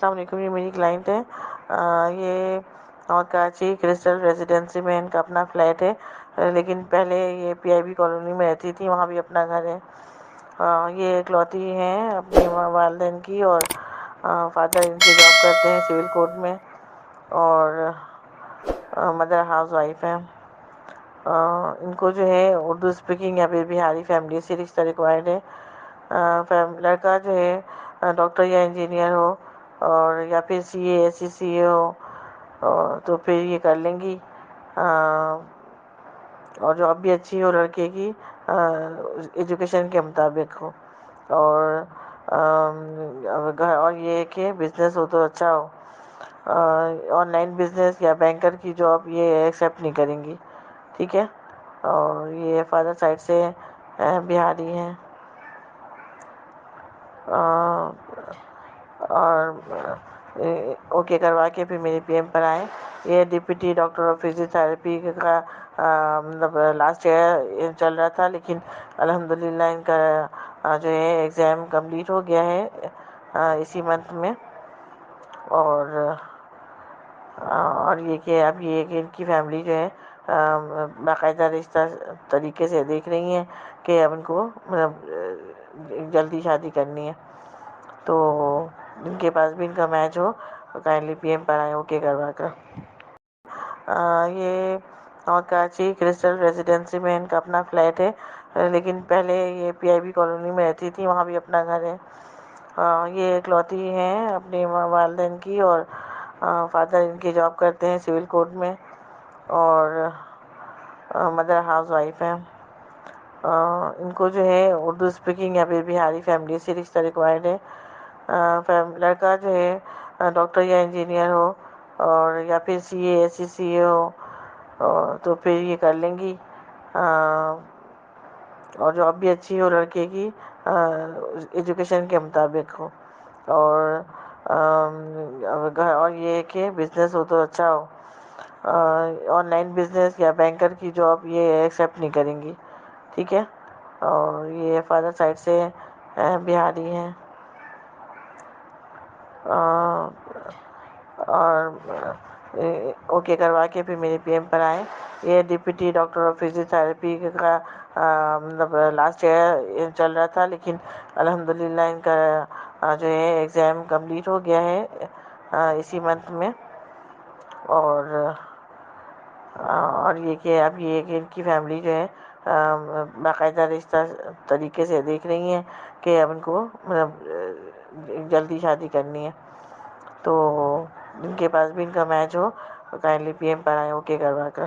السلام علیکم، یہ میری کلائنٹ ہے۔ یہ اور کراچی کرسٹل ریزیڈنسی میں ان کا اپنا فلیٹ ہے، لیکن پہلے یہ پی آئی بی کالونی میں رہتی تھی، وہاں بھی اپنا گھر ہے۔ یہ اکلوتی ہیں اپنی والدین کی، اور فادر ان کے جاب کرتے ہیں سول کورٹ میں، اور مدر ہاؤس وائف ہیں۔ ان کو جو ہے اردو اسپیکنگ یا پھر بہاری فیملی سے رشتہ ریکوائرڈ ہے۔ لڑکا جو ہے ڈاکٹر یا انجینئر ہو، اور یا پھر سی اے ایس سی سی اے ہو، تو پھر یہ کر لیں گی۔ اور جاب بھی اچھی ہو لڑکے کی، ایجوکیشن کے مطابق ہو، اور اور یہ کہ بزنس ہو تو اچھا ہو۔ آن لائن بزنس یا بینکر کی جاب یہ ایکسیپٹ نہیں کریں گی، ٹھیک ہے۔ اور یہ فادر سائڈ سے بہاری ہیں، اور اوکے کروا کے پھر میری پی ایم پر آئیں۔ یہ ڈپٹی ڈاکٹر آف فزیوتھراپی کا مطلب لاسٹ ایئر چل رہا تھا، لیکن الحمدللہ ان کا جو ہے ایگزام کمپلیٹ ہو گیا ہے اسی منتھ میں۔ اور یہ کہ اب یہ کہ ان کی فیملی جو ہے باقاعدہ رشتہ طریقے سے دیکھ رہی ہیں کہ اب ان کو مطلب جلدی شادی کرنی ہے، تو جن کے پاس بھی ان کا میچ ہو کائنڈلی پی ایم پر آئیں اوکے کروا کر۔ یہ اور کراچی کرسٹل ریزیڈنسی میں ان کا اپنا فلیٹ ہے، لیکن پہلے یہ پی آئی بی کالونی میں رہتی تھی، وہاں بھی اپنا گھر ہے۔ یہ اکلوتی ہیں اپنی والدین کی، اور فادر ان کے جاب کرتے ہیں سول کورٹ میں، اور مدر ہاؤس وائف ہیں۔ ان کو جو ہے اردو اسپیکنگ یا پھر بہاری فیملی سے رشتہ ریکوائرڈ ہے۔ لڑکا جو ہے ڈاکٹر یا انجینئر ہو، اور یا پھر سی اے ایس سی سی اے ہو، تو پھر یہ کر لیں گی۔ اور جاب بھی اچھی ہو لڑکے کی، ایجوکیشن کے مطابق ہو، اور اور یہ کہ بزنس ہو تو اچھا ہو۔ آن لائن بزنس یا بینکر کی جاب یہ ایکسیپٹ نہیں کریں گی، ٹھیک ہے۔ اور یہ فادر سائڈ سے بہاری ہیں، اور اوکے کروا کے پھر میری پی ایم پر آئیں۔ یہ ڈپٹی ڈاکٹر آف فزیوتھراپی کا مطلب لاسٹ ایئر چل رہا تھا، لیکن الحمدللہ ان کا جو ہے ایگزام کمپلیٹ ہو گیا ہے اسی منتھ میں۔ اور یہ کہ اب یہ کہ ان کی فیملی جو ہے باقاعدہ رشتہ طریقے سے دیکھ رہی ہیں کہ اب ان کو مطلب جلدی شادی کرنی ہے، تو جن کے پاس بھی ان کا میچ ہو کائنڈلی پی ایم پر آئیں اوکے کروا کر۔